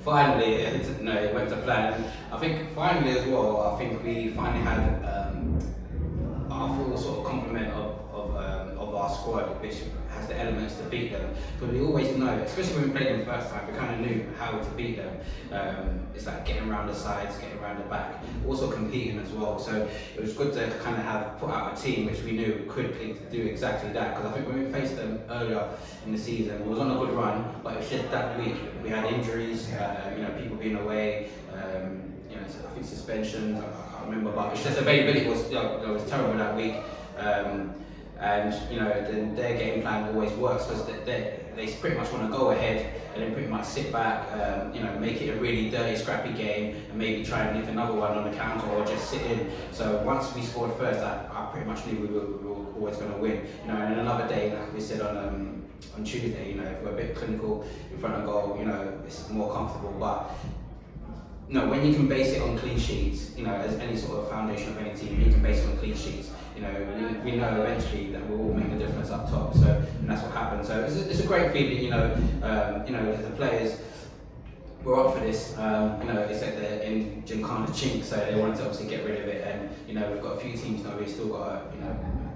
finally, it went to plan. And I think finally as well, I think we finally had our full sort of complement of our squad, which has the elements to beat them. Because we always know, especially when we played them the first time, we kind of knew how to beat them. It's like getting around the sides, getting around the back, also competing as well. So it was good to kind of have put out a team which we knew could do exactly that. Because I think when we faced them earlier in the season, it was on a good run, but it was just that week we had injuries, people being away. I think suspensions, I can't remember, but it's just availability was terrible that week. Then their game plan always works because they pretty much want to go ahead and then pretty much sit back, make it a really dirty, scrappy game and maybe try and nick another one on the counter or just sit in. So once we scored first, I pretty much knew we were always going to win. And then another day, like we said on Tuesday, if we're a bit clinical in front of goal, it's more comfortable. But no, when you can base it on clean sheets, as any sort of foundation of any team, you can base it on clean sheets. We know eventually that we'll all make the difference up top. So and that's what happened. So it's a great feeling. The players were up for this. They said they're in Gymkhana chink, so they wanted to obviously get rid of it. And we've got a few teams now we've still got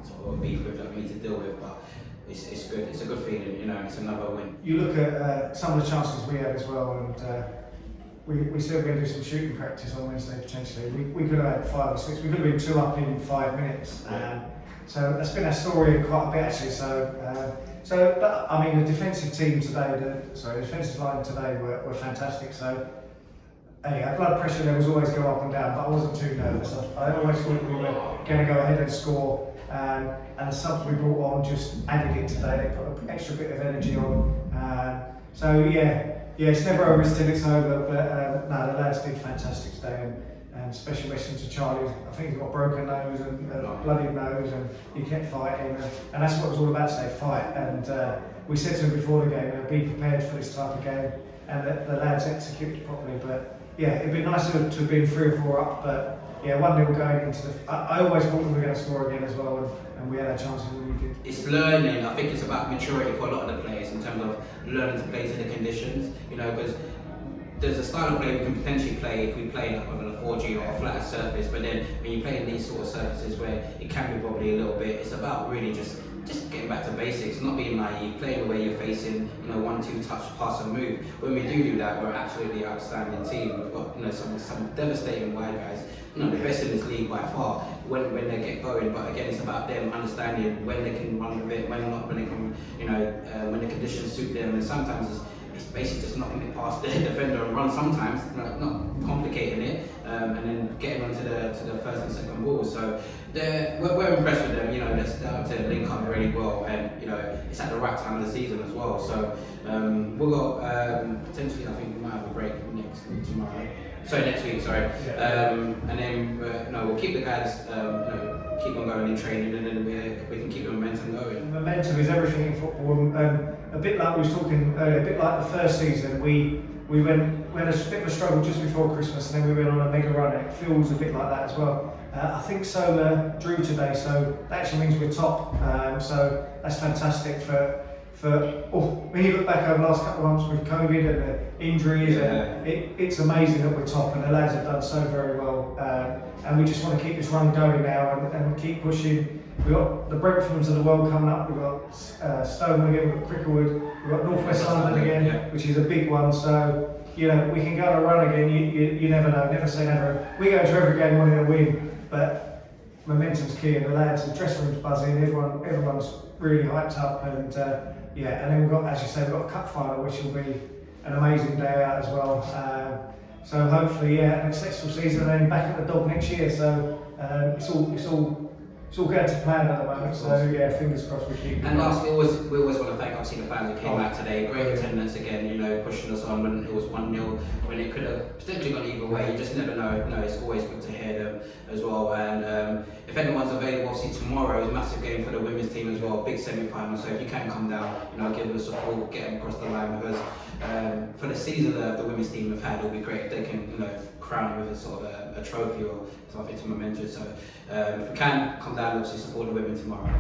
sort of beef with that we need to deal with, but. It's good. It's a good feeling. It's another win. You look at some of the chances we had as well, and we said we're going to do some shooting practice on Wednesday potentially. We could have had 5 or 6. We could have been 2 up in 5 minutes. So that's been our story quite a bit actually. But I mean the defensive team today, the defensive line today were fantastic. So our blood pressure levels always go up and down, but I wasn't too nervous. I always thought we were going to go ahead and score. And the subs we brought on just added it today. They put an extra bit of energy on. It's never over until it's over. But the lads did fantastic today, and special mention to Charlie. I think he's got a broken nose and a bloody nose, and he kept fighting. And that's what it was all about today, fight. And we said to him before the game, be prepared for this type of game, and the lads executed properly. But yeah, it'd be nice to have been 3 or 4 up, but. Yeah, 1-0 going into I always thought we were going to score again as well, and we had our chances when we did. It's learning. I think it's about maturity for a lot of the players in terms of learning to play to the conditions. Because there's a style of play we can potentially play if we play on a 4G or a flatter surface, but then when you play in these sort of surfaces where it can be wobbly a little bit, it's about really just getting back to basics, not being naive, playing the way you're facing, 1-2 touch, pass and move. When we do that, we're absolutely outstanding team. We've got some devastating wide guys, the best in this league by far when they get going. But again, it's about them understanding when they can run with it, when not, when they can, when the conditions suit them. And sometimes it's basically just knocking it past the defender and run. Sometimes not complicating it, and then getting onto the first and second ball. So we're impressed with them. They're starting to link up really well, and it's at the right time of the season as well. So we'll go potentially. I think we might have a break next week. And then we'll keep the guys keep on going in training, and then we can keep the momentum going. Momentum is everything in football. A bit like we was talking earlier, a bit like the first season, we had a bit of a struggle just before Christmas, and then we went on a mega run, and it feels a bit like that as well. I think Sola drew today, so that actually means we're top. So that's fantastic when you look back over the last couple of months with COVID and the injuries, it's amazing that we're top, and the lads have done so very well. And we just want to keep this run going now and keep pushing. We've got the Brentfords of the world coming up. We've got Stone again, we've got Cricklewood, we've got North West London again, which is a big one. So we can go on a run again. You never know. Never say never. We go to every game wanting to win, but momentum's key, and the lads, the dressing room's buzzing. Everyone's really hyped up, and then we've got, as you say, we've got a cup final, which will be an amazing day out as well. So hopefully, an successful season, and then back at the Dog next year. So it's all going to plan at the moment. So fingers crossed we keep. And lastly, we always want to thank obviously the fans who came out today. Great attendance again. Pushing us on when it was 1-0, when it could have potentially gone either way. You just never know. It's always good to hear them as well. And if anyone's available, obviously tomorrow is a massive game for the women's team as well. Big semi-final. So if you can come down, give them support, get them across the line, because for the season that the women's team have had, it'll be great if they can crown with a sort of a trophy or something to memento. So if you can come down, obviously support the women tomorrow.